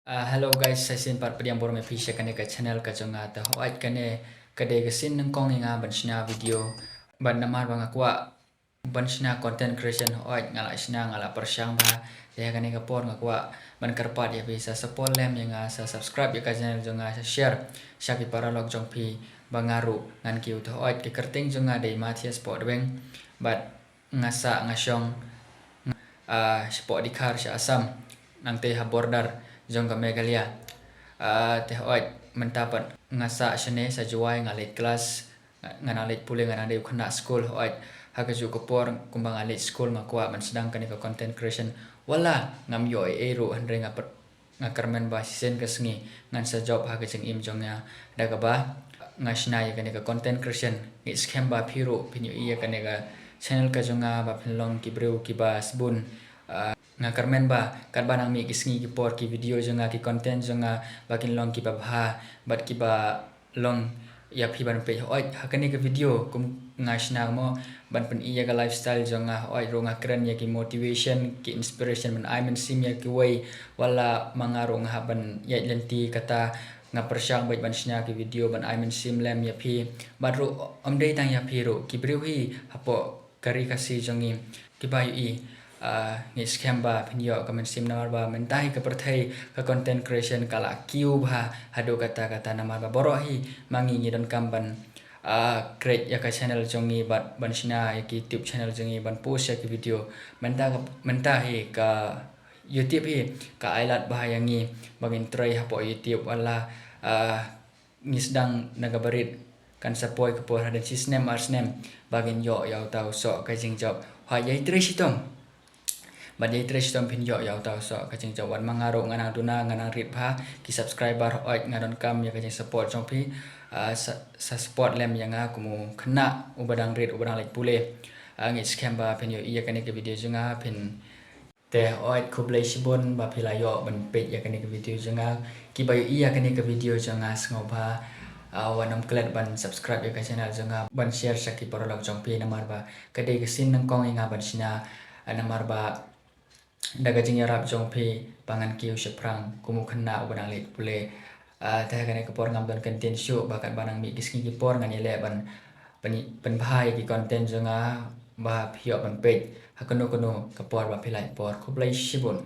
Hello guys, saya sin part pediang borong episode kane ke channel ka jonga ta hoat kane kade ke sin nang kong nga bansna video ban namar bang akwa bansna content creation hoat ngala sna ngala persyang ba ya kane ka por ngakwa ban karpat ya bisa support lem yang sa subscribe ya ka channel jonga sa share syaki para log jong pi bangaru ngan kiu ta hoat ke kerting jonga dei matia sport beng bat ngasa ngasyong sport di kar sya asam nang te ha border jong ka Meghalaya te hoit mentapat ngasa shane sa juai ngalit kelas nganalit pule nganade khana school hoit haka ju kopor kumbang alit school ngakwa man sedang kan ka content creation wala ngam yo ero andre ngakarmen ba sisen ka sngi ngan sa job haka jeng im jongnya daga ba ngasna ya kan ka content creation ngi scam ba phiro pinyo iya kan ka channel ka jonga ba phinlong ki breu ki ba sbun nga karmen ba kat banang mi kisngi ki por ki video jonga ki content jonga bakin long ki ba bat ki ba long ya phi ban pe oi hakani ka video kum ngashna mo ban pen iya ka lifestyle jonga oi ronga keren ya ki motivation ki inspiration ban I men sim ya ki way wala mangarong ha ban ya lenti kata nga persyang baik ban snya ki video ban I men sim lem ya phi baru omdei tang ya phi ro ki breu hi hapo kari kasi jongi ki ba yu ngi scam ba pinyo kamen sim namar ba mentai ke perthai ke content creation kala kiu ba hado kata namar ba borohi mangi ngi don kamban create ya ka channel jongi ban sina ya ki YouTube channel jongi ban post ya ki video mentai ka YouTube hi ka ailat bah yangi bangin try hapo YouTube wala ngi sedang nagabarit kan sapoi ke por hadan sisnem arsnem bagin yo yaw tau so ka jing job ha yai tre sitong ban yai tre sitong pin yo yaw tau so ka jing job wan mangaro ngana duna ngana rit pha ki subscriber oi ngadon kam ya ka jing support jong pi sa support lem yang kumu kena ubadang rit ubadang like pule ngi scam ba pin yo iya kan ke video junga pin te oi kublai sibon ba philayo ban page ya kan ke video junga ki bayu iya kan ke video junga sngoba wanam klet ban subscribe ya ka channel jonga ban share saki parolog jong pi namar ba kade ke sin nang kong inga ban sina namar ba daga jing yarap jong pi pangan kiu seprang kumu khna ubana lek pule ta kane ke por ngam don content show bakat banang mi kiski ki por ngani le ban pen bhai ki content jonga ba phio ban page hakono kono ke por ba philai por khublai sibon